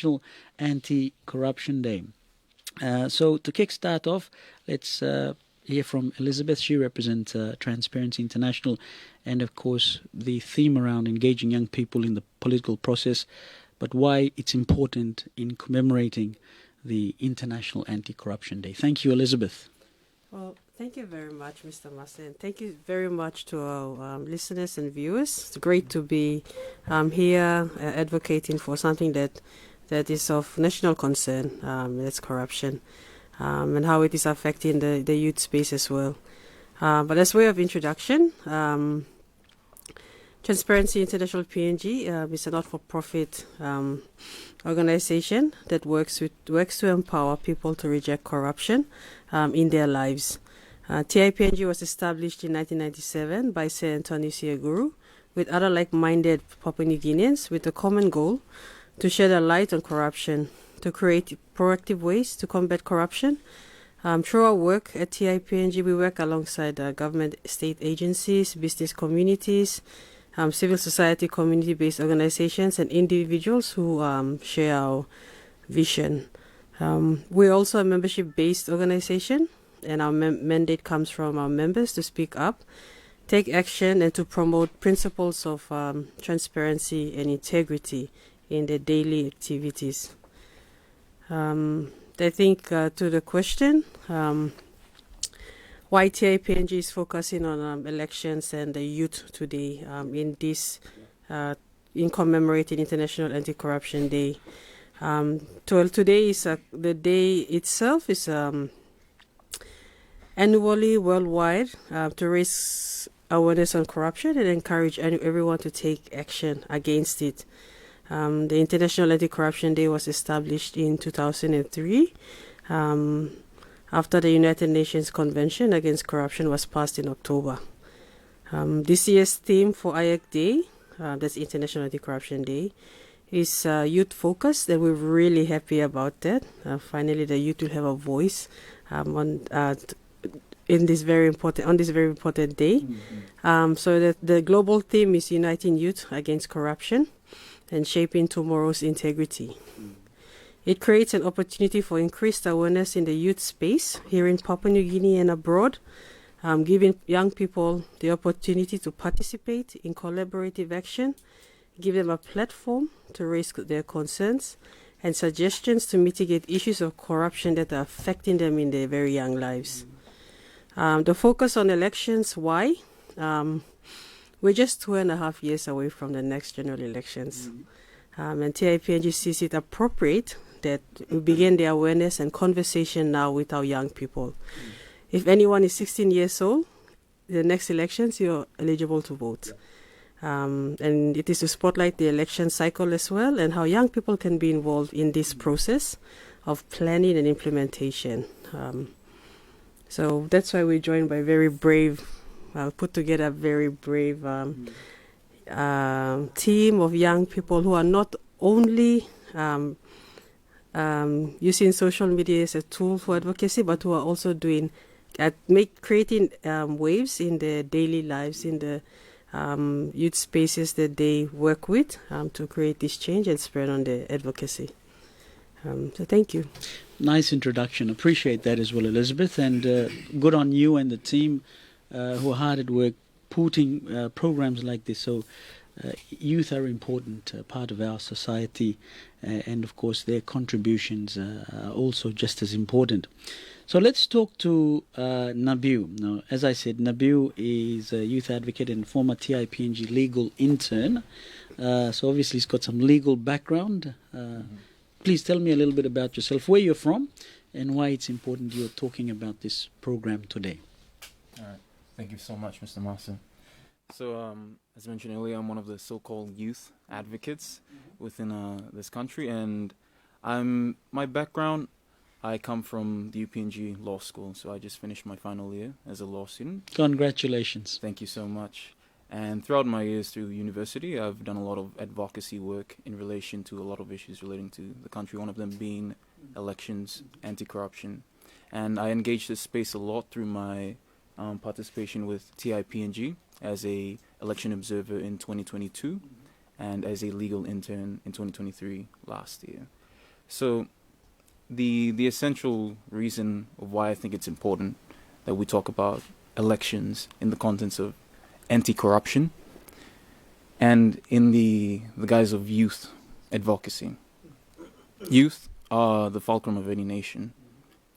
International Anti-Corruption Day. So to kickstart off, let's hear from Elizabeth. She represents Transparency International and, of course, the theme around engaging young people in the political process, but why it's important in commemorating the International Anti-Corruption Day. Thank you, Elizabeth. Well, thank you very much, Mr. Masen. Thank you very much to our listeners and viewers. It's great to be here advocating for something that is of national concern, that's corruption, and how it is affecting the youth space as well. But as way of introduction, Transparency International PNG is a not-for-profit organization that works to empower people to reject corruption in their lives. TIPNG was established in 1997 by Sir Anthony Siaguru with other like-minded Papua New Guineans with a common goal to shed a light on corruption, to create proactive ways to combat corruption. Through our work at TIPNG, we work alongside government, state agencies, business communities, civil society, community-based organizations, and individuals who share our vision. We're also a membership-based organization, and our mandate comes from our members to speak up, take action, and to promote principles of transparency and integrity in their daily activities. I think to the question, why TIPNG is focusing on elections and the youth today in commemorating International Anti-Corruption Day. Today is the day itself is annually worldwide to raise awareness on corruption and encourage everyone to take action against it. The International Anti-Corruption Day was established in 2003 after the United Nations Convention Against Corruption was passed in October. This year's theme for IAC Day, that's International Anti-Corruption Day, is youth-focused, and we're really happy about that. Finally, the youth will have a voice on this very important day. So the global theme is Uniting Youth Against Corruption and Shaping Tomorrow's Integrity. It creates an opportunity for increased awareness in the youth space here in Papua New Guinea and abroad, giving young people the opportunity to participate in collaborative action, give them a platform to raise their concerns and suggestions to mitigate issues of corruption that are affecting them in their very young lives. The focus on elections, why? We're just 2.5 years away from the next general elections. And TIPNG sees it appropriate that we begin the awareness and conversation now with our young people. If anyone is 16 years old, the next elections, you're eligible to vote. And it is to spotlight the election cycle as well and how young people can be involved in this process of planning and implementation. So that's why we're joined by put together a very brave team of young people who are not only using social media as a tool for advocacy, but who are also creating waves in their daily lives, in the youth spaces that they work with to create this change and spread on the advocacy. So thank you. Nice introduction. Appreciate that as well, Elizabeth. And good on you and the team who are hard at work putting programs like this. So youth are important part of our society, and of course their contributions are also just as important. So let's talk to Nabiu. Now, as I said, Nabiu is a youth advocate and former TIPNG legal intern. So obviously he's got some legal background. Please tell me a little bit about yourself, where you're from, and why it's important you're talking about this program today. All right. Thank you so much, Mr. Master. So, as mentioned earlier, I'm one of the so-called youth advocates within this country, and my background, I come from the UPNG Law School, so I just finished my final year as a law student. Congratulations. Thank you so much. And throughout my years through university, I've done a lot of advocacy work in relation to a lot of issues relating to the country, one of them being elections, anti-corruption. And I engaged this space a lot through my participation with TIPNG as a election observer in 2022 and as a legal intern in 2023 last year. So the essential reason of why I think it's important that we talk about elections in the context of anti-corruption and in the guise of youth advocacy. Youth are the fulcrum of any nation.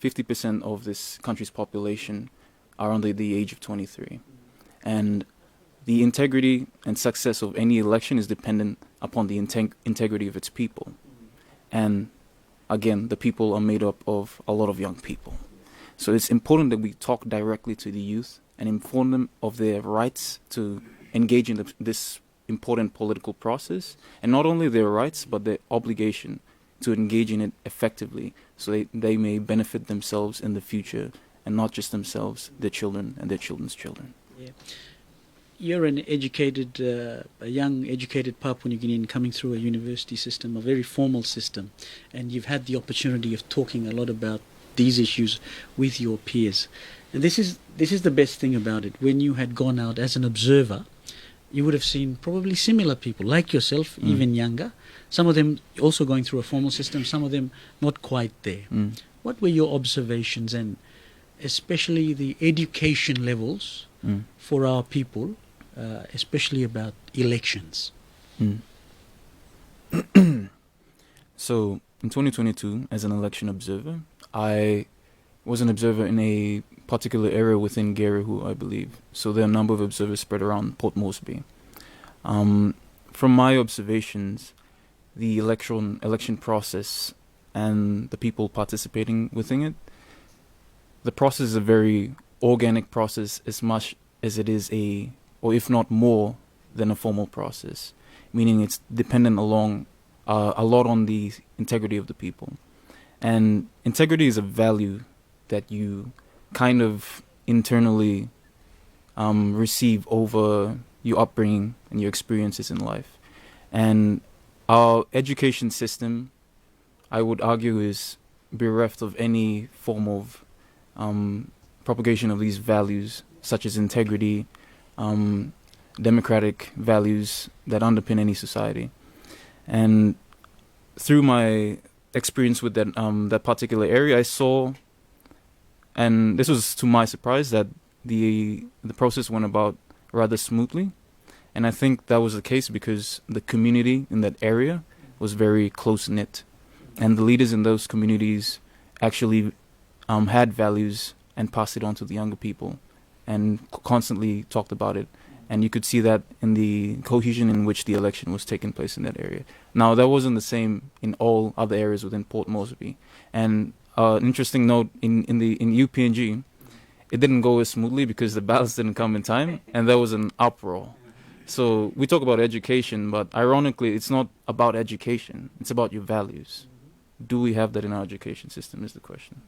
50% of this country's population are under the age of 23. And the integrity and success of any election is dependent upon the integrity of its people. And again, the people are made up of a lot of young people. So it's important that we talk directly to the youth and inform them of their rights to engage in this important political process, and not only their rights, but their obligation to engage in it effectively so they may benefit themselves in the future, and not just themselves, their children and their children's children. Yeah. You're an educated, a young educated Papua New Guinean coming through a university system, a very formal system, and you've had the opportunity of talking a lot about these issues with your peers. And this is the best thing about it. When you had gone out as an observer, you would have seen probably similar people like yourself, even younger. Some of them also going through a formal system, some of them not quite there. What were your observations, and especially the education levels for our people, especially about elections? So in 2022, as an election observer, I was an observer in a particular area within Geruhu, I believe. So there are a number of observers spread around Port Moresby. From my observations, the election process and the people participating within it, the process is a very organic process, as much as it is or if not more than a formal process, meaning it's dependent a lot on the integrity of the people. And integrity is a value that you kind of internally receive over your upbringing and your experiences in life. And our education system, I would argue, is bereft of any form of propagation of these values, such as integrity, democratic values that underpin any society. And through my experience with that particular area, I saw, and this was to my surprise, that the process went about rather smoothly. And I think that was the case because the community in that area was very close-knit, and the leaders in those communities actually had values and passed it on to the younger people and constantly talked about it. And you could see that in the cohesion in which the election was taking place in that area. Now, that wasn't the same in all other areas within Port Moresby. And an interesting note, in UPNG, it didn't go as smoothly because the ballots didn't come in time, and there was an uproar. So we talk about education, but ironically, it's not about education. It's about your values. Do we have that in our education system is the question.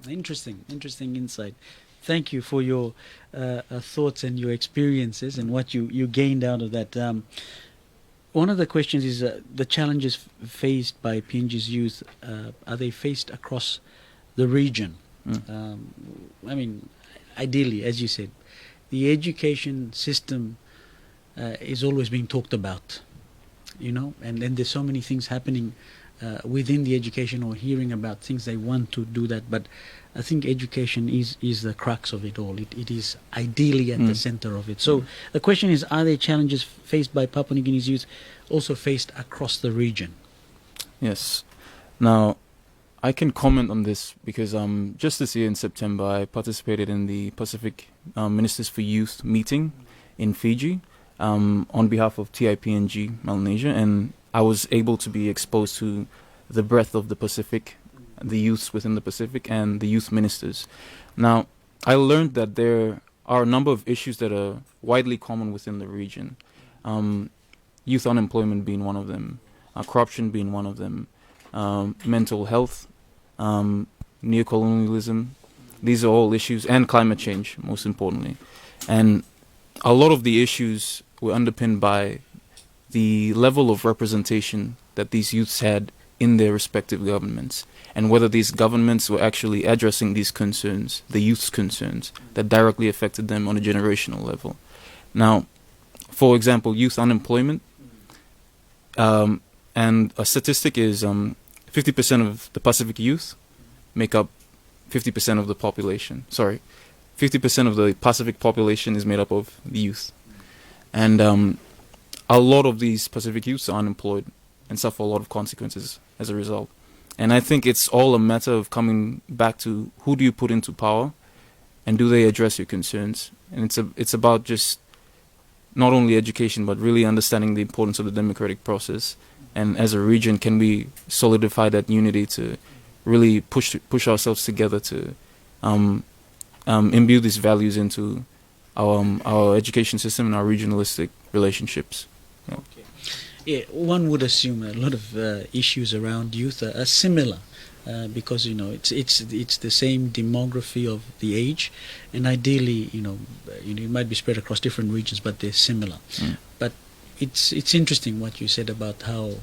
Interesting insight. Thank you for your thoughts and your experiences and what you gained out of that. One of the questions is the challenges faced by PNG's youth, are they faced across the region? I mean, ideally, as you said, the education system is always being talked about, and there's so many things happening within the education, or hearing about things they want to do that, but I think education is the crux of it all. It is ideally at the center of it. So the question is, are there challenges faced by Papua New Guinea's youth also faced across the region? Yes. Now, I can comment on this because just this year in September, I participated in the Pacific Ministers for Youth meeting in Fiji on behalf of TIPNG Melanesia, and I was able to be exposed to the breadth of the Pacific, the youths within the Pacific, and the youth ministers. Now, I learned that there are a number of issues that are widely common within the region. Youth unemployment being one of them, corruption being one of them, mental health, neocolonialism. These are all issues, and climate change, most importantly. And a lot of the issues were underpinned by the level of representation that these youths had in their respective governments, and whether these governments were actually addressing these concerns, the youth's concerns, that directly affected them on a generational level. Now, for example, youth unemployment, and a statistic is 50% of the Pacific youth make up 50% of the population. Sorry, 50% of the Pacific population is made up of the youth. And a lot of these Pacific youths are unemployed and suffer a lot of consequences as a result. And I think it's all a matter of coming back to who do you put into power and do they address your concerns. And it's about just not only education but really understanding the importance of the democratic process. And as a region, can we solidify that unity to really push ourselves together to imbue these values into our education system and our regionalistic relationships. Yeah. Okay. Yeah, one would assume a lot of issues around youth are similar because it's the same demography of the age, and ideally it might be spread across different regions, but they're similar. But it's interesting what you said about how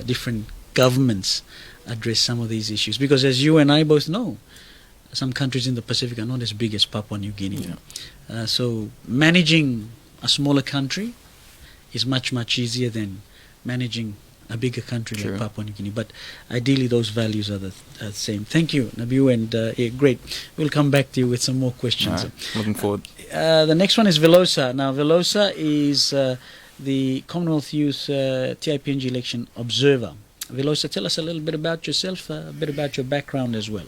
different governments address some of these issues, because as you and I both know, some countries in the Pacific are not as big as Papua New Guinea. Yeah. So managing a smaller country is much easier than managing a bigger country like Papua New Guinea. But ideally those values are the same. Thank you, Nabiu, and yeah, great. We'll come back to you with some more questions. Right. Looking forward. The next one is Velosa. Now Velosa is the Commonwealth Youth TIPNG election observer. Velosa, tell us a little bit about yourself, a bit about your background as well.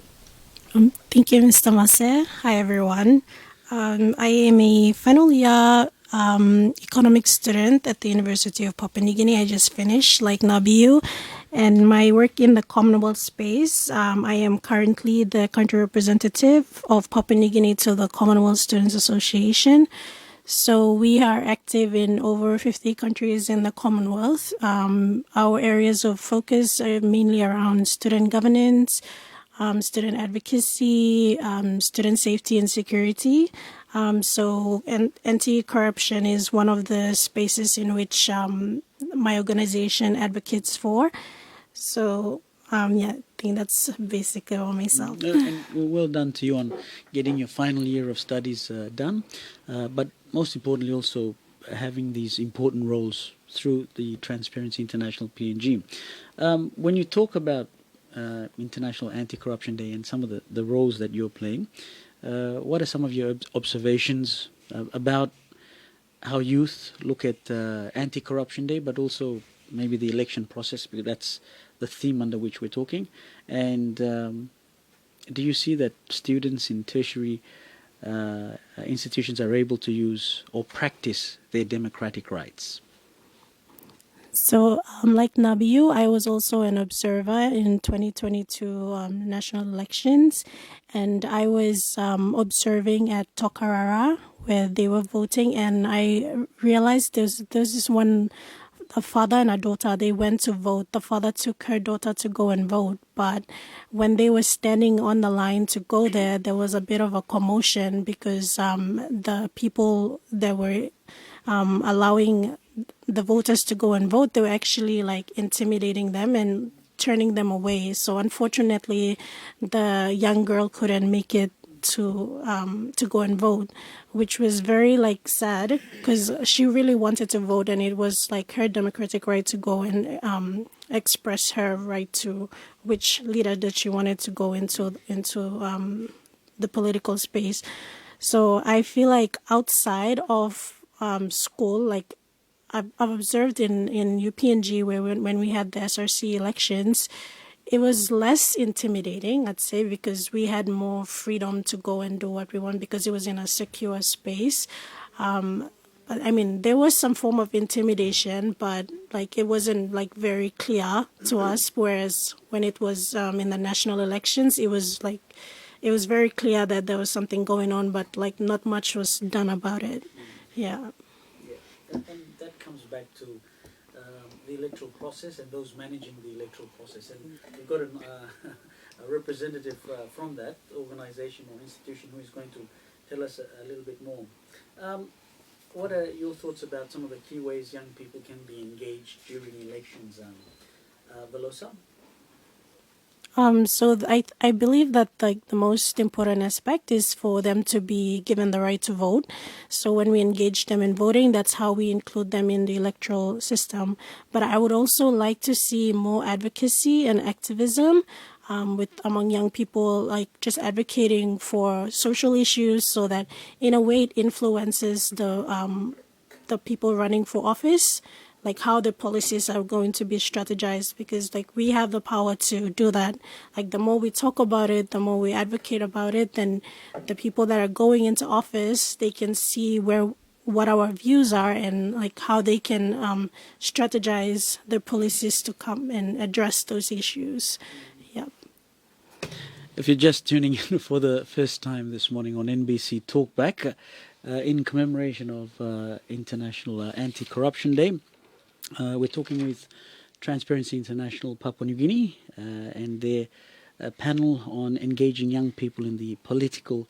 Thank you, Mr. Mase. Hi, everyone. I am a final year economics student at the University of Papua New Guinea. I just finished, like Nabiu, and my work in the Commonwealth space. I am currently the country representative of Papua New Guinea to the Commonwealth Students Association. So we are active in over 50 countries in the Commonwealth. Our areas of focus are mainly around student governance, student advocacy, student safety and security. So anti-corruption is one of the spaces in which my organization advocates for. So, yeah, I think that's basically all myself. And well done to you on getting your final year of studies done, but most importantly also having these important roles through the Transparency International PNG. When you talk about International Anti-Corruption Day and some of the roles that you're playing, what are some of your observations about how youth look at Anti-Corruption Day, but also maybe the election process, because that's the theme under which we're talking? And do you see that students in tertiary institutions are able to use or practice their democratic rights? So, like Nabiu, I was also an observer in 2022 national elections, and I was observing at Tokarara where they were voting, and I realized there's this one, a father and a daughter, they went to vote. The father took her daughter to go and vote, but when they were standing on the line to go there was a bit of a commotion because the people that were allowing the voters to go and vote, they were actually like intimidating them and turning them away. So unfortunately, the young girl couldn't make it to go and vote, which was very like sad because she really wanted to vote, and it was like her democratic right to go and express her right to which leader that she wanted to go into the political space. So I feel like outside of school, like I've observed in UPNG where when we had the SRC elections, it was less intimidating, I'd say, because we had more freedom to go and do what we want because it was in a secure space. I mean, there was some form of intimidation, but like it wasn't like very clear to us. Whereas when it was in the national elections, it was very clear that there was something going on, but like not much was done about it. Yeah. And that comes back to the electoral process and those managing the electoral process. And we've got a representative from that organization or institution who is going to tell us a little bit more. What are your thoughts about some of the key ways young people can be engaged during elections, Velosa? I believe that like the most important aspect is for them to be given the right to vote. So when we engage them in voting, that's how we include them in the electoral system. But I would also like to see more advocacy and activism among young people, like just advocating for social issues, so that in a way it influences the people running for office, like how the policies are going to be strategized, because like we have the power to do that. Like the more we talk about it, the more we advocate about it, then the people that are going into office, they can see what our views are and like how they can strategize their policies to come and address those issues. Yeah. If you're just tuning in for the first time this morning on NBC TALKBACK, in commemoration of International Anti-Corruption Day, we're talking with Transparency International Papua New Guinea and their panel on engaging young people in the political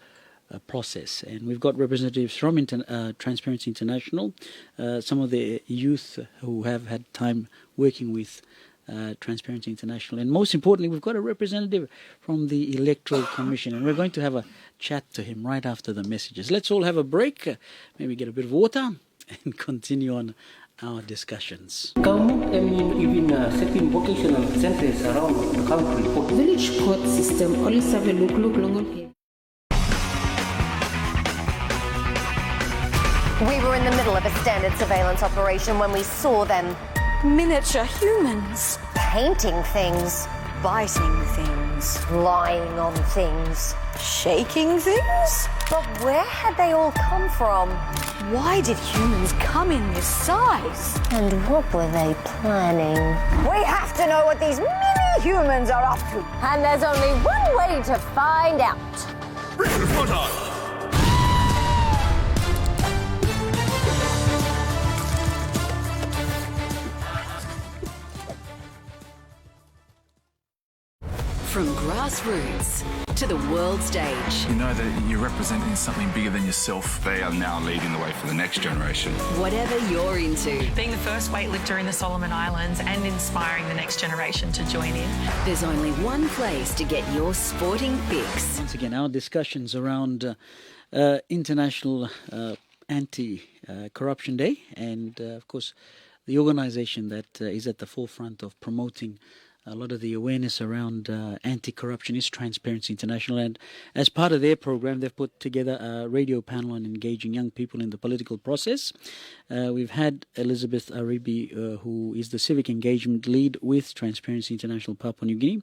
process. And we've got representatives from Transparency International, some of the youth who have had time working with Transparency International, and most importantly, we've got a representative from the Electoral Commission, and we're going to have a chat to him right after the messages. Let's all have a break, maybe get a bit of water, and continue on our discussions. Government even setting vocational centers around the country. Village court system only serve a look longer here. We were in the middle of a standard surveillance operation when we saw them miniature humans. painting things, Biting things. lying on things. Shaking things? But where had they all come from? Why did humans come in this size? And what were they planning? We have to know what these mini-humans are up to. And there's only one way to find out. From grassroots to the world stage, You know that you're representing something bigger than yourself. They are now leading the way for the next generation. whatever you're into, Being the first weightlifter in the Solomon Islands and inspiring the next generation to join in. there's only one place to get your sporting fix. Once again, our discussions around International Anti-Corruption Day, and of course the organization that is at the forefront of promoting a lot of the awareness around anti-corruption is Transparency International, and as part of their program they've put together a radio panel on engaging young people in the political process. We've had Elizabeth Aribi, who is the civic engagement lead with Transparency International Papua New Guinea.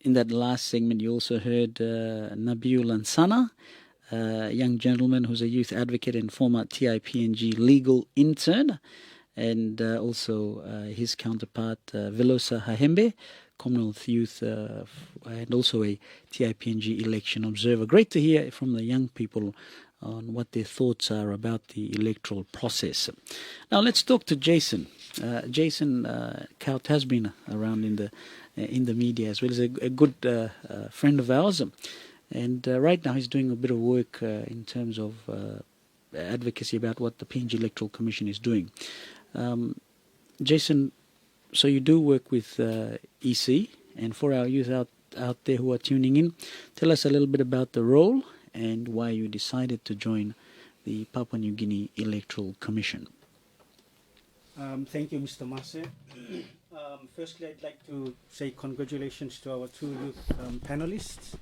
In that last segment you also heard Nabiu Lansana, a young gentleman who's a youth advocate and former TIPNG legal intern, and also his counterpart Velosa Hahembe, Commonwealth Youth, and also a TIPNG election observer. Great to hear from the young people on what their thoughts are about the electoral process. Now let's talk to Jason. Jason Kaut has been around in the media as well. He's a good friend of ours, and right now he's doing a bit of work in terms of advocacy about what the PNG Electoral Commission is doing. Jason, so you do work with EC, and for our youth out there who are tuning in, tell us a little bit about the role and why you decided to join the Papua New Guinea Electoral Commission. Thank you, Mr. Mase. Firstly, I'd like to say congratulations to our two youth panelists.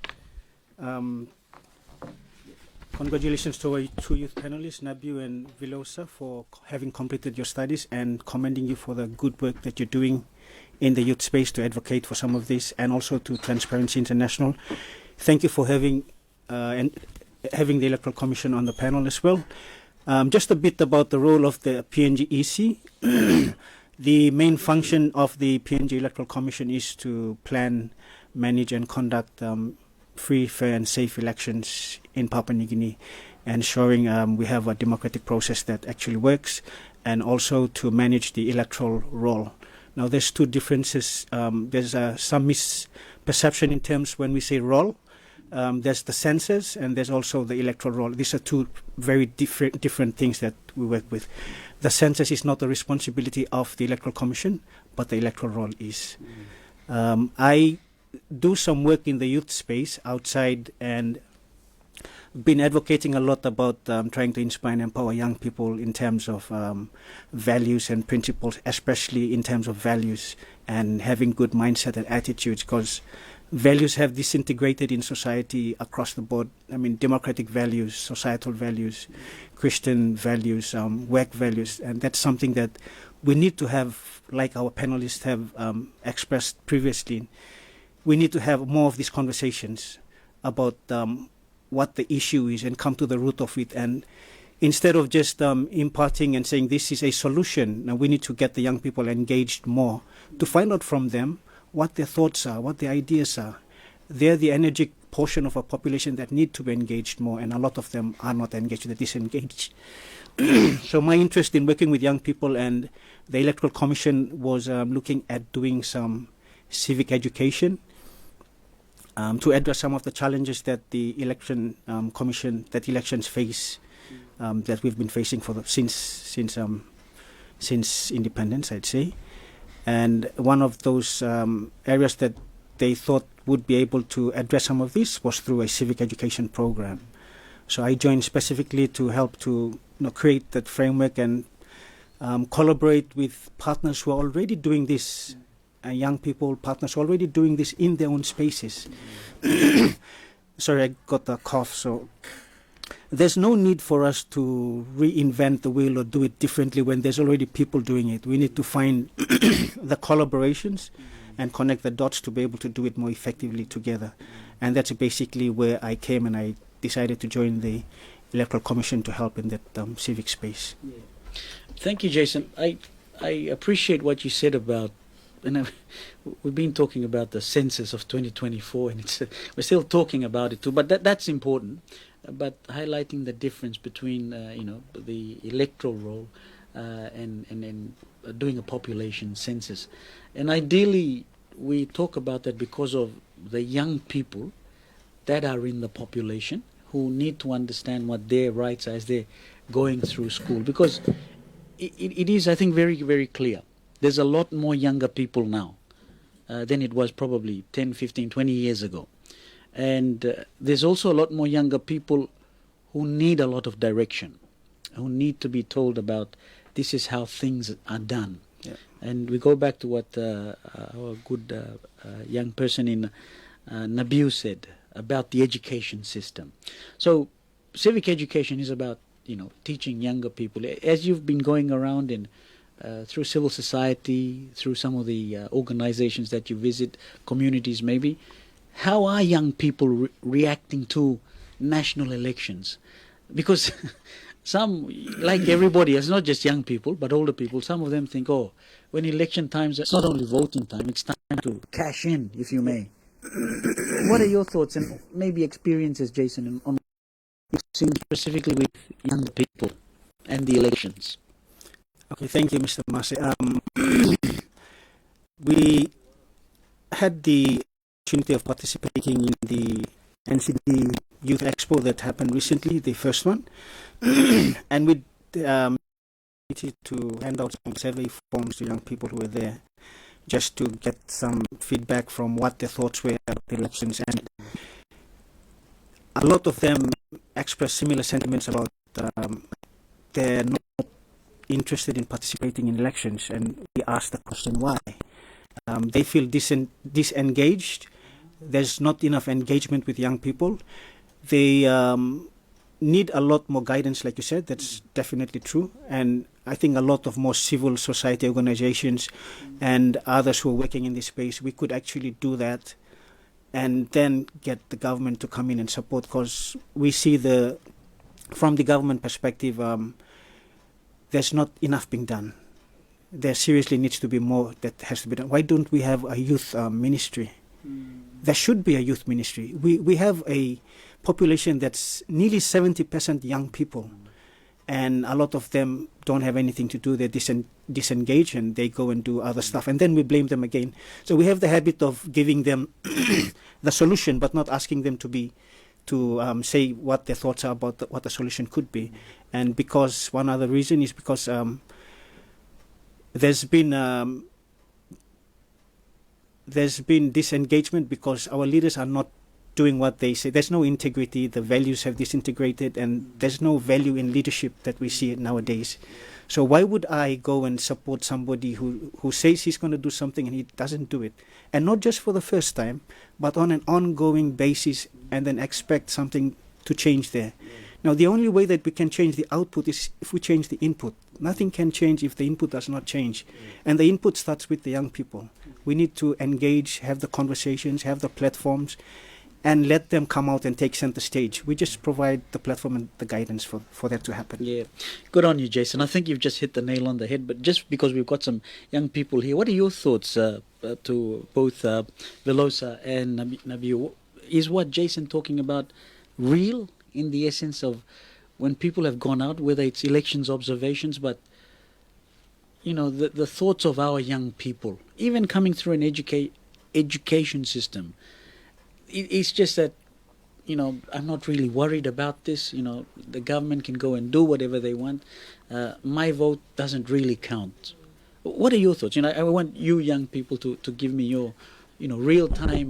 Congratulations to our two youth panelists, Nabiu and Velosa, for having completed your studies, and commending you for the good work that you're doing in the youth space to advocate for some of this, and also to Transparency International. Thank you for having the Electoral Commission on the panel as well. Just a bit about the role of the PNG EC. The main function of the PNG Electoral Commission is to plan, manage and conduct free, fair and safe elections in Papua New Guinea, ensuring we have a democratic process that actually works, and also to manage the electoral roll. Now there's two differences. There's some misperception in terms when we say roll. There's the census and there's also the electoral roll. These are two very different things that we work with. The census is not the responsibility of the Electoral Commission, but the electoral roll is. I do some work in the youth space outside and been advocating a lot about trying to inspire and empower young people in terms of values and principles, especially in terms of values and having good mindset and attitudes, because values have disintegrated in society across the board. I mean, democratic values, societal values, Christian values, work values, and that's something that we need to have, like our panelists have expressed previously. We need to have more of these conversations about what the issue is and come to the root of it. And instead of just imparting and saying this is a solution, now we need to get the young people engaged more to find out from them what their thoughts are, what their ideas are. They're the energetic portion of our population that need to be engaged more, and a lot of them are not engaged, they're disengaged. So my interest in working with young people and the Electoral Commission was looking at doing some civic education to address some of the challenges that the Election Commission, that elections face, that we've been facing for since independence, I'd say. And one of those areas that they thought would be able to address some of this was through a civic education program. So I joined specifically to help to create that framework and collaborate with partners who are already doing this, young people, partners who are already doing this in their own spaces. Sorry, I got a cough. So there's no need for us to reinvent the wheel or do it differently when there's already people doing it. We need to find the collaborations and connect the dots to be able to do it more effectively together. And that's basically where I came, and I decided to join the Electoral Commission to help in that civic space. Yeah. Thank you, Jason. I appreciate what you said about, and we've been talking about the census of 2024, and we're still talking about it too, but that's important. But highlighting the difference between the electoral role and doing a population census, and ideally we talk about that because of the young people that are in the population who need to understand what their rights are as they're going through school, because it is, I think, very, very clear. There's a lot more younger people now than it was probably 10, 15, 20 years ago. And there's also a lot more younger people who need a lot of direction, who need to be told about this is how things are done. Yeah. And we go back to what our good young person in Nabil said about the education system. So civic education is about teaching younger people. As you've been going around in through civil society, through some of the organizations that you visit, communities maybe, how are young people reacting to national elections? Because some, like everybody, it's not just young people, but older people, some of them think, oh, when election times, it's not only voting time, it's time to cash in, if you may. What are your thoughts and maybe experiences, Jason, on what you've seen specifically with young people and the elections? Okay, thank you, Mr. Masi. We had the opportunity of participating in the NCD Youth Expo that happened recently, the first one, and we needed to hand out some survey forms to young people who were there, just to get some feedback from what their thoughts were about the elections. And a lot of them expressed similar sentiments about they're not interested in participating in elections, and we asked the question why. They feel disengaged. There's not enough engagement with young people. They need a lot more guidance, like you said. That's definitely true. And I think a lot of more civil society organizations and others who are working in this space, we could actually do that and then get the government to come in and support, because we see from the government perspective, there's not enough being done. There seriously needs to be more that has to be done. Why don't we have a youth ministry? There should be a youth ministry. We have a population that's nearly 70% young people, and a lot of them don't have anything to do. They're disengaged and they go and do other stuff, and then we blame them again. So we have the habit of giving them the solution, but not asking them to say what their thoughts are about what the solution could be. And because one other reason is because there's been there's been disengagement because our leaders are not doing what they say. There's no integrity. The values have disintegrated, and there's no value in leadership that we see nowadays. So why would I go and support somebody who says he's going to do something and he doesn't do it? And not just for the first time, but on an ongoing basis, and then expect something to change there. Now, the only way that we can change the output is if we change the input. Nothing can change if the input does not change. And the input starts with the young people. We need to engage, have the conversations, have the platforms, and let them come out and take center stage. We just provide the platform and the guidance for that to happen. Yeah, good on you, Jason. I think you've just hit the nail on the head. But just because we've got some young people here, what are your thoughts to both Velosa and Nabiu? Is what Jason talking about real in the essence of when people have gone out, whether it's elections observations, but you know, the thoughts of our young people, even coming through an education system? It's just that, you know, I'm not really worried about this. You know, the government can go and do whatever they want. My vote doesn't really count. What are your thoughts? You know, I want you young people to give me your, you know, real-time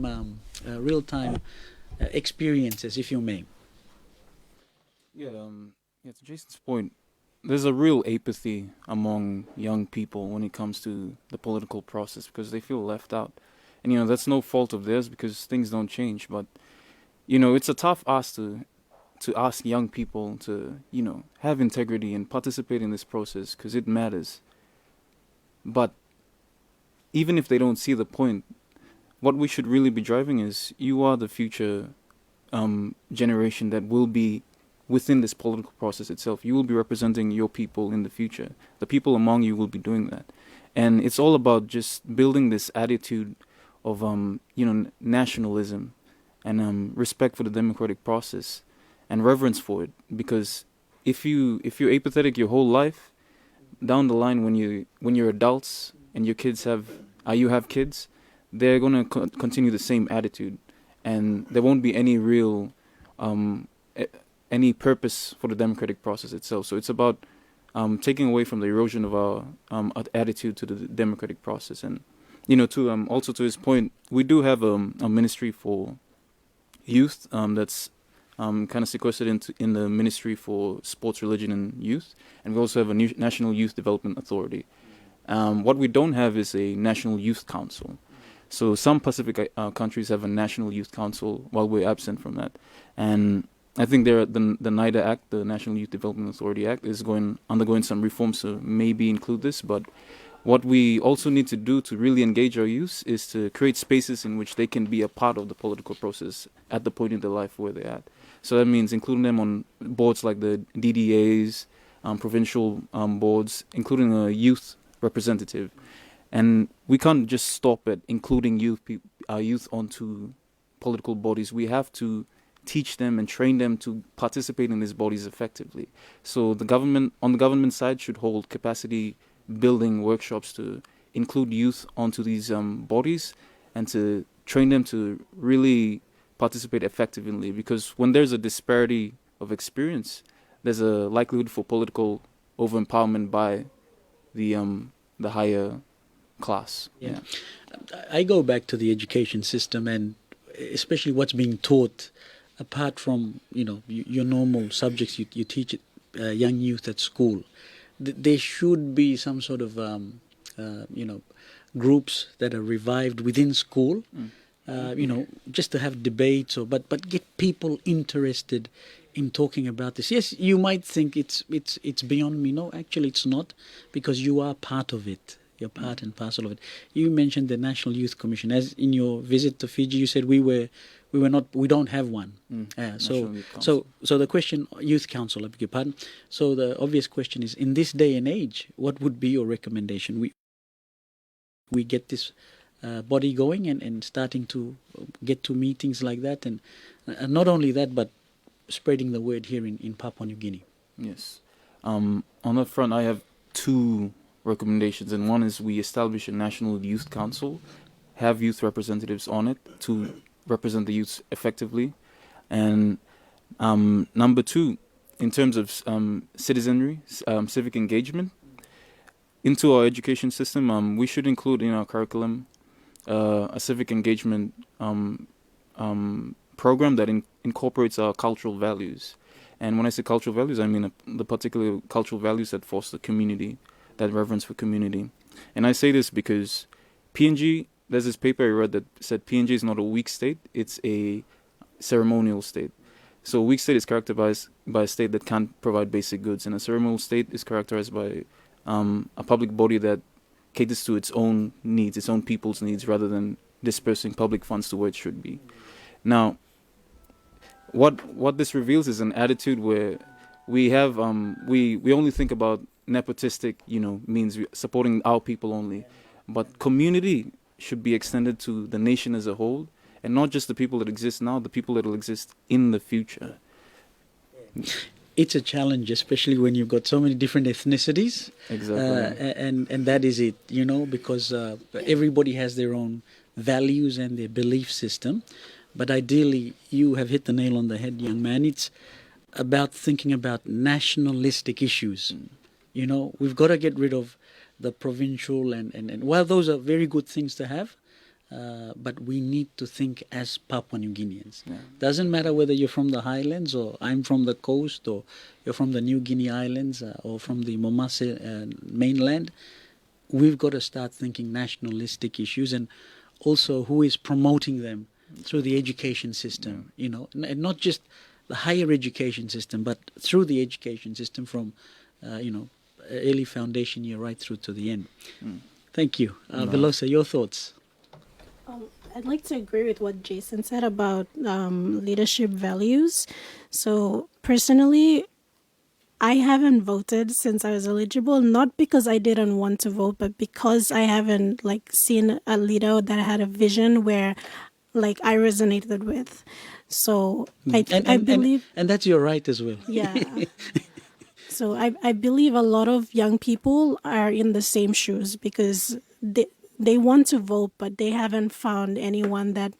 experiences, if you may. Yeah, to Jason's point, there's a real apathy among young people when it comes to the political process because they feel left out. And, you know, that's no fault of theirs because things don't change. But, you know, it's a tough ask to ask young people to, you know, have integrity and participate in this process because it matters. But even if they don't see the point, what we should really be driving is you are the future generation that will be within this political process itself. You will be representing your people in the future. The people among you will be doing that. And it's all about just building this attitude of you know, nationalism and respect for the democratic process and reverence for it. Because if you're apathetic your whole life, down the line when you're adults and your kids have kids, they're gonna continue the same attitude, and there won't be any real any purpose for the democratic process itself. So it's about taking away from the erosion of our attitude to the democratic process. And you know, to also to his point, we do have a ministry for youth that's kind of sequestered in the Ministry for Sports, Religion and Youth, and we also have a National Youth Development Authority. What we don't have is a National Youth Council. So some Pacific countries have a National Youth Council while we're absent from that. And I think the NYDA Act, the National Youth Development Authority Act, is undergoing some reforms to maybe include this, but what we also need to do to really engage our youth is to create spaces in which they can be a part of the political process at the point in their life where they're at. So that means including them on boards like the DDAs, provincial boards, including a youth representative. And we can't just stop at including our youth onto political bodies. We have to teach them and train them to participate in these bodies effectively. So the government, on the government side, should hold capacity building workshops to include youth onto these bodies and to train them to really participate effectively, because when there's a disparity of experience, there's a likelihood for political over-empowerment by the higher class. Yeah. I go back to the education system, and especially what's being taught apart from, you know, your normal subjects you teach young youth at school. There should be some sort of, you know, groups that are revived within school, you know, just to have debates, but get people interested in talking about this. Yes, you might think it's beyond me. No, actually it's not, because you are part of it. You're part and parcel of it. You mentioned the National Youth Commission. As in your visit to Fiji, you said we don't have one. So the question, Youth Council, I beg your pardon. So the obvious question is, in this day and age, what would be your recommendation? We get this body going and starting to get to meetings like that, and not only that, but spreading the word here in Papua New Guinea. Yes. On that front, I have two recommendations, and one is we establish a National Youth Council, have youth representatives on it to represent the youth effectively. And number two, in terms of citizenry, civic engagement, into our education system, we should include in our curriculum a civic engagement program that incorporates our cultural values. And when I say cultural values, I mean the particular cultural values that foster community, that reverence for community. And I say this because PNG, there's this paper I read that said PNG is not a weak state, it's a ceremonial state. So a weak state is characterized by a state that can't provide basic goods, and a ceremonial state is characterized by a public body that caters to its own needs, its own people's needs, rather than dispersing public funds to where it should be. Now, what this reveals is an attitude where we have we only think about nepotistic, means supporting our people only, but community should be extended to the nation as a whole, and not just the people that exist now, the people that will exist in the future. It's a challenge, especially when you've got so many different ethnicities. Exactly. And that is it, because everybody has their own values and their belief system. But ideally, you have hit the nail on the head, young man. It's about thinking about nationalistic issues. We've got to get rid of the provincial and while those are very good things to have, but we need to think as Papua New Guineans. Yeah. Doesn't matter whether you're from the highlands or I'm from the coast or you're from the New Guinea Islands or from the Momase mainland. We've got to start thinking nationalistic issues, and also who is promoting them through the education system, and not just the higher education system, but through the education system from, early foundation year right through to the end. Thank you. Velosa, your thoughts? I'd like to agree with what Jason said about leadership values. So personally, I haven't voted since I was eligible, not because I didn't want to vote, but because I haven't seen a leader that had a vision where I resonated with. So I believe... And that's your right as well. Yeah. So I believe a lot of young people are in the same shoes because they want to vote, but they haven't found anyone that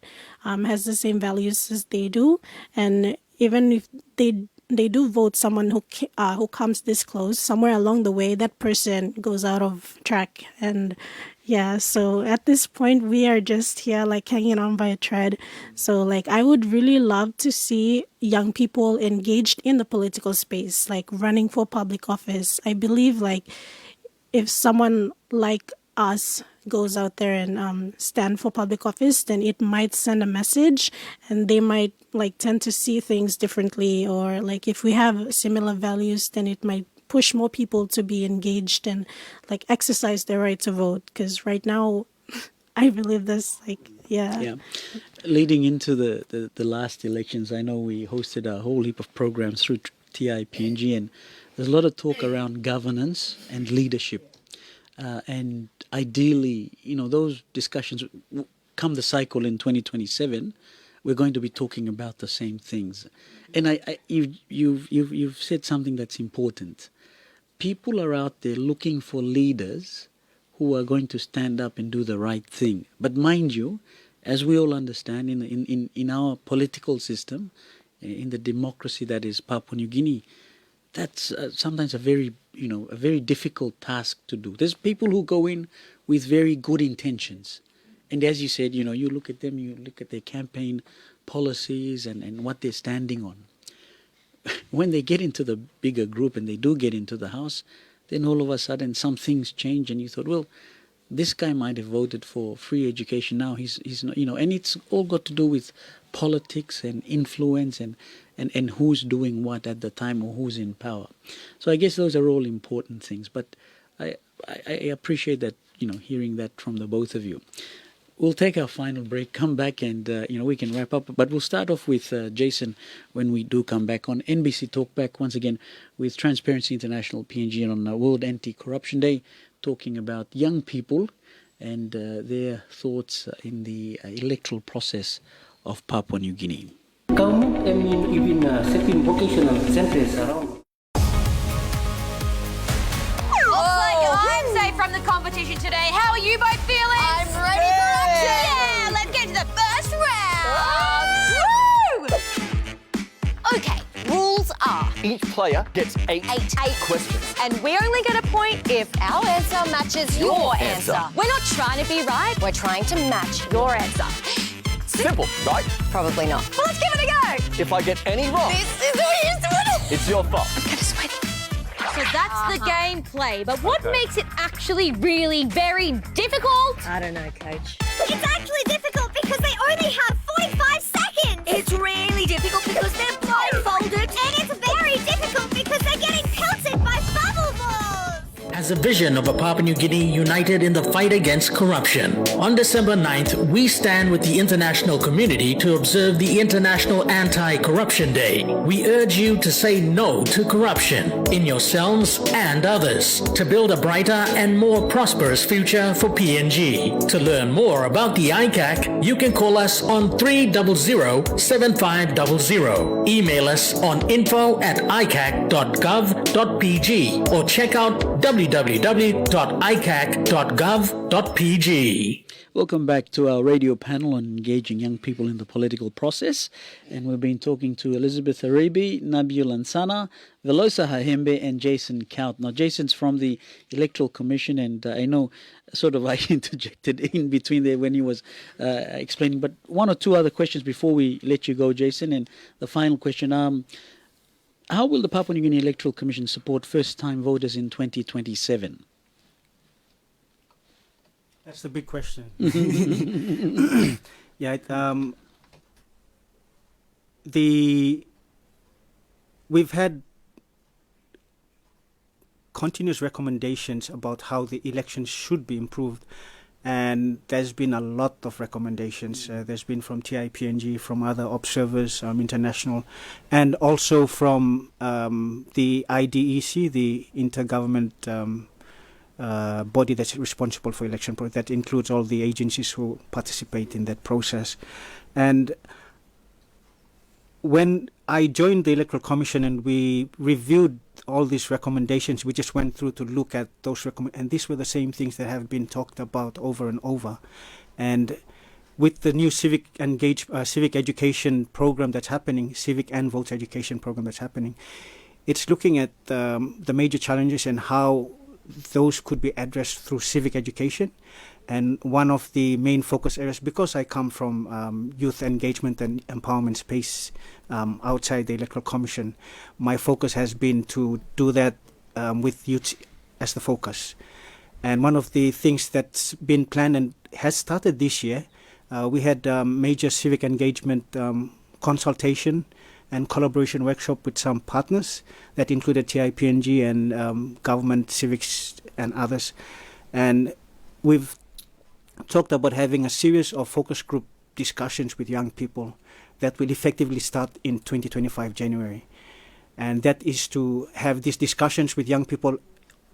has the same values as they do. And even if they do vote someone who comes this close, somewhere along the way, that person goes out of track. And yeah, so at this point, we are just here hanging on by a thread. So I would really love to see young people engaged in the political space, running for public office. I believe if someone like us goes out there and stand for public office, then it might send a message, and they might tend to see things differently, or if we have similar values, then it might push more people to be engaged and exercise their right to vote. Because right now, I believe this yeah. Leading into the last elections, I know we hosted a whole heap of programs through TIPNG, and there's a lot of talk around governance and leadership. And ideally, those discussions, come the cycle in 2027, we're going to be talking about the same things. And you've said something that's important. People are out there looking for leaders who are going to stand up and do the right thing. But mind you, as we all understand, in our political system, in the democracy that is Papua New Guinea, that's sometimes a very difficult task to do. There's people who go in with very good intentions. And as you said, you look at them, you look at their campaign policies and what they're standing on. When they get into the bigger group and they do get into the House, then all of a sudden some things change, and you thought, well, this guy might have voted for free education. Now he's not, and it's all got to do with politics and influence and who's doing what at the time or who's in power. So I guess those are all important things. But I appreciate that, hearing that from the both of you. We'll take our final break, come back, and we can wrap up. But we'll start off with Jason when we do come back on NBC TALKBACK once again with Transparency International PNG on World Anti-Corruption Day, talking about young people and their thoughts in the electoral process of Papua New Guinea. Government even setting vocational centers around. I'm safe from the competition today. How are you both feeling? I'm ready for action. Yeah, let's get to the first round. Woo! Okay, rules are Each player gets eight questions. And we only get a point if our answer matches your answer. We're not trying to be right, we're trying to match your answer. Simple, right? Probably not. But let's give it a go. If I get any wrong, This is who used to win. it's your fault. I'm kind of sweaty. So that's the gameplay, but what makes it actually really very difficult? I don't know, Coach. It's actually difficult because they only have 45 seconds. It's really difficult because they're blindfolded. And it's very difficult because they're getting pelted by bubble balls. As a vision of a Papua New Guinea united in the fight against corruption. On December 9th, we stand with the international community to observe the International Anti-Corruption Day. We urge you to say no to corruption in yourselves and others to build a brighter and more prosperous future for PNG. To learn more about the ICAC, you can call us on 300-7500. Email us on info@icac.gov.pg or check out www.icac.gov.pg. Welcome back to our radio panel on engaging young people in the political process. And we've been talking to Elizabeth Arabi, Nabiul Ansana, Velosa Hahembe, and Jason Kaut. Now, Jason's from the Electoral Commission, and I know sort of I interjected in between there when he was explaining. But one or two other questions before we let you go, Jason. And the final question, how will the Papua New Guinea Electoral Commission support first-time voters in 2027? That's the big question. Yeah, we've had continuous recommendations about how the elections should be improved, and there's been a lot of recommendations. There's been from TIPNG, from other observers, international, and also from the IDEC, the intergovernment body that's responsible for election process. That includes all the agencies who participate in that process. And when I joined the Electoral Commission and we reviewed all these recommendations, we just went through to look at those and these were the same things that have been talked about over and over. And with the new civic education program that's happening, civic and voter education program that's happening, it's looking at the major challenges and how those could be addressed through civic education. And one of the main focus areas, because I come from youth engagement and empowerment space outside the Electoral Commission, my focus has been to do that with youth as the focus. And one of the things that's been planned and has started this year, we had major civic engagement consultation and collaboration workshop with some partners that included TIPNG and government, civics and others. And we've talked about having a series of focus group discussions with young people that will effectively start in 2025 January. And that is to have these discussions with young people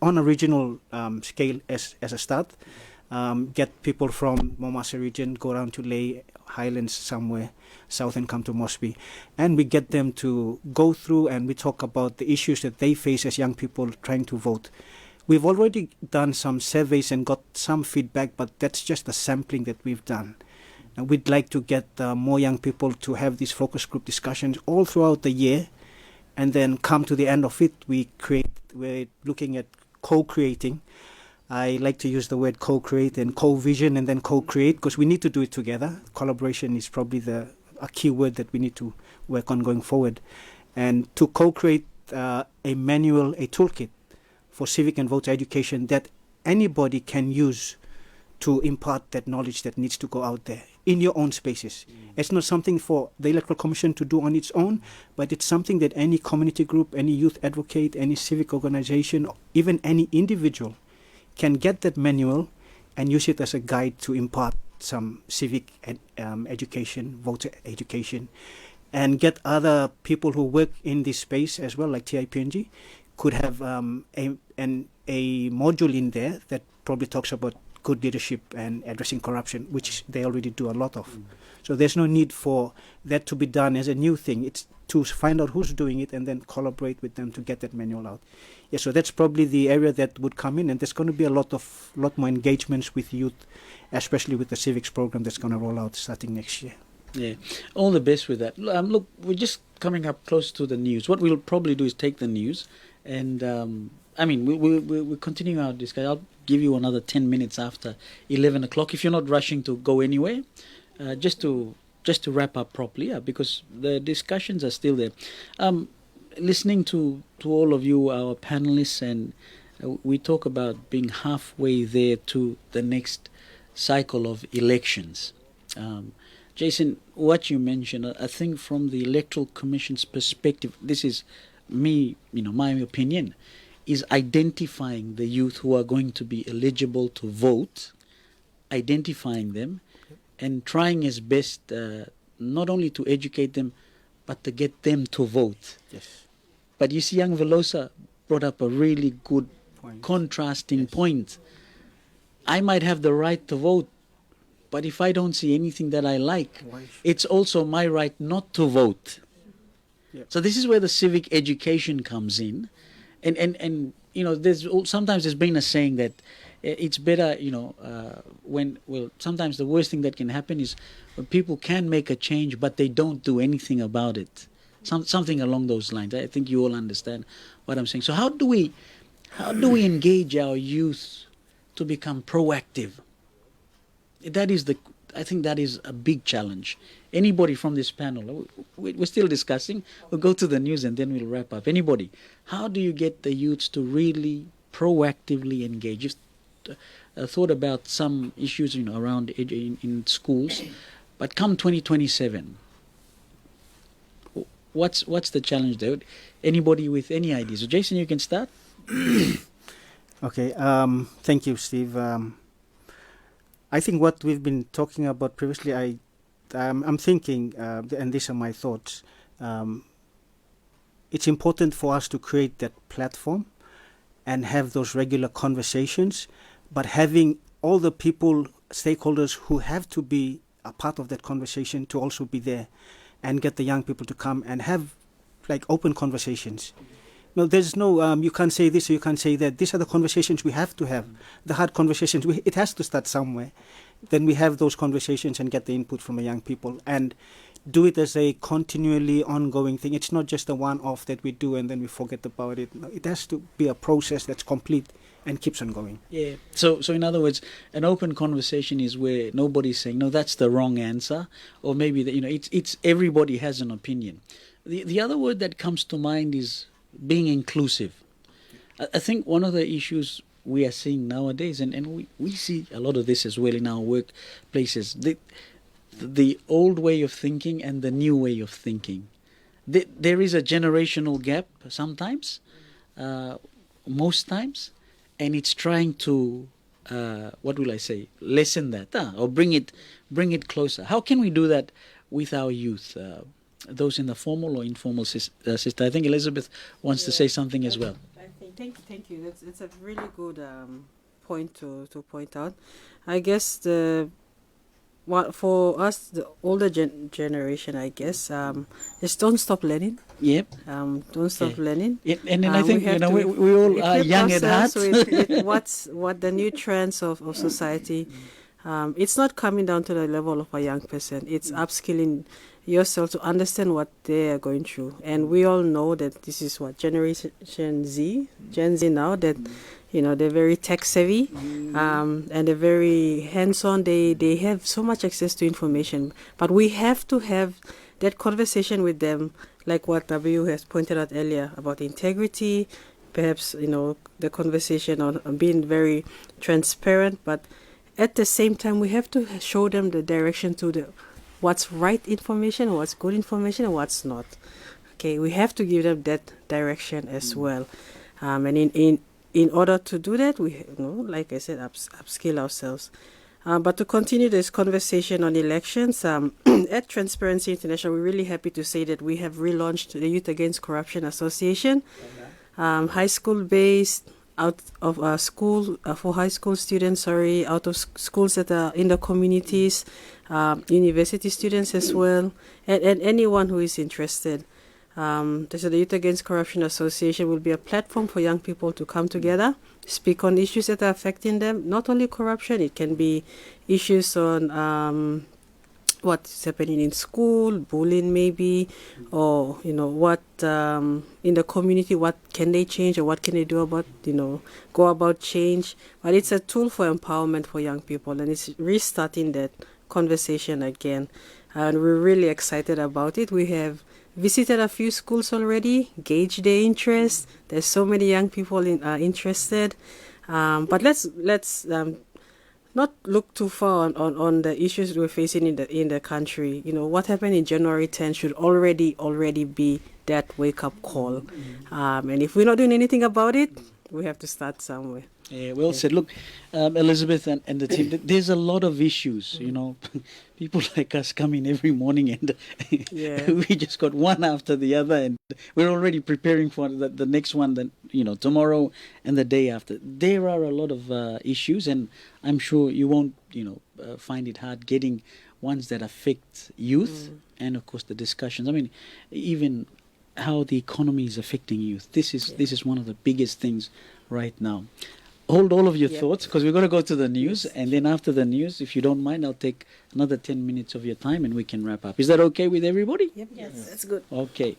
on a regional scale as a start. Get people from Momasa region, go down to Ley, Highlands somewhere south and come to Mosby. And we get them to go through and we talk about the issues that they face as young people trying to vote. We've already done some surveys and got some feedback, but that's just the sampling that we've done. And we'd like to get more young people to have these focus group discussions all throughout the year, and then come to the end of it, we're looking at co-creating. I like to use the word co-create and co-vision and then co-create, because we need to do it together. Collaboration is probably a key word that we need to work on going forward. And to co-create a manual, a toolkit for civic and voter education that anybody can use to impart that knowledge that needs to go out there in your own spaces. It's not something for the Electoral Commission to do on its own, but it's something that any community group, any youth advocate, any civic organization, even any individual can get that manual and use it as a guide to impart some civic education, voter education, and get other people who work in this space as well, like TIPNG, could have a module in there that probably talks about good leadership and addressing corruption, which they already do a lot of. So there's no need for that to be done as a new thing. It's to find out who's doing it and then collaborate with them to get that manual out. Yeah, so that's probably the area that would come in, and there's going to be a lot more engagements with youth, especially with the civics program that's going to roll out starting next year. Yeah, all the best with that. Look, we're just coming up close to the news. What we'll probably do is take the news, and we'll continue our discussion. I'll give you another 10 minutes after 11 o'clock if you're not rushing to go anywhere, just to wrap up properly, because the discussions are still there. Listening to all of you, our panelists, and we talk about being halfway there to the next cycle of elections. Jason, what you mentioned, I think from the Electoral Commission's perspective, this is me, my opinion, is identifying the youth who are going to be eligible to vote, identifying them, and trying his best not only to educate them, but to get them to vote. Yes. But you see, young Velosa brought up a really good contrasting point. I might have the right to vote, but if I don't see anything that I like, it's also my right not to vote. Yep. So this is where the civic education comes in. And sometimes there's been a saying that it's better, sometimes the worst thing that can happen is when people can make a change, but they don't do anything about it. Something along those lines. I think you all understand what I'm saying. So how do we engage our youth to become proactive? I think that is a big challenge. Anybody from this panel, we're still discussing. We'll go to the news and then we'll wrap up. Anybody, how do you get the youths to really proactively engage? You've thought about some issues, around in schools, but come 2027, what's the challenge there? Anybody with any ideas? So Jason, you can start. Okay. Thank you, Steve. I think what we've been talking about previously, I'm thinking, and these are my thoughts, it's important for us to create that platform and have those regular conversations, but having all the people, stakeholders who have to be a part of that conversation to also be there and get the young people to come and have open conversations. No, there's no, you can't say this or you can't say that. These are the conversations we have to have, the hard conversations. It has to start somewhere. Then we have those conversations and get the input from the young people and do it as a continually ongoing thing. It's not just a one-off that we do and then we forget about it. No, it has to be a process that's complete and keeps on going. Yeah. So in other words, an open conversation is where nobody's saying, no, that's the wrong answer, or maybe it's everybody has an opinion. The other word that comes to mind is being inclusive. I think one of the issues we are seeing nowadays, and we see a lot of this as well in our workplaces, the old way of thinking and the new way of thinking. There is a generational gap sometimes, most times, and it's trying to, lessen that, or bring it closer. How can we do that with our youth? Those in the formal or informal system. I think Elizabeth wants to say something as well. Thank you. That's a really good point to point out. I guess for us, the older generation, I guess, just don't stop learning. Yep. Don't stop learning. And then I think we all are young at heart. with what the new trends of society. It's not coming down to the level of a young person. It's upskilling yourself to understand what they are going through. And we all know that this is what Generation Z, Gen Z now, that they're very tech savvy, and they're very hands-on. They have so much access to information, but we have to have that conversation with them, like what W has pointed out earlier about integrity, perhaps the conversation on being very transparent, but at the same time we have to show them the direction to what's right information, what's good information, and what's not. Okay, we have to give them that direction as well. And in order to do that, we, like I said, upskill ourselves. But to continue this conversation on elections, at Transparency International, we're really happy to say that we have relaunched the Youth Against Corruption Association, high school based, out of school for high school students, out of schools that are in the communities, university students as well, and anyone who is interested. So the Youth Against Corruption Association will be a platform for young people to come together, speak on issues that are affecting them, not only corruption, it can be issues on what's happening in school, bullying maybe, or what in the community, what can they change or what can they do about go about change. But it's a tool for empowerment for young people, and it's restarting that conversation again, and we're really excited about it. We have visited a few schools already, gauged their interest. There's so many young people interested, but let's not look too far on the issues we're facing in the country. What happened in January 10 should already be that wake-up call. And if we're not doing anything about it, we have to start somewhere. Yeah, well said. Look, Elizabeth and the team, there's a lot of issues, People like us come in every morning and we just got one after the other, and we're already preparing for the next one, tomorrow and the day after. There are a lot of issues, and I'm sure you won't, find it hard getting ones that affect youth and, of course, the discussions. I mean, even how the economy is affecting youth. This is one of the biggest things right now. Hold all of your thoughts, because we're going to go to the news, and then after the news, if you don't mind, I'll take another 10 minutes of your time and we can wrap up. Is that okay with everybody? Yep. Yes, that's good. Okay.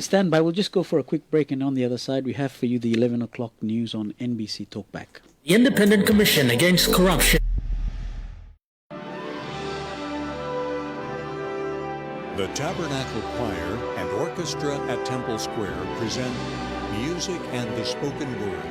Stand by. We'll just go for a quick break, and on the other side, we have for you the 11 o'clock news on NBC TALKBACK. The Independent Commission Against Corruption. The Tabernacle Choir and Orchestra at Temple Square present Music and the Spoken Word.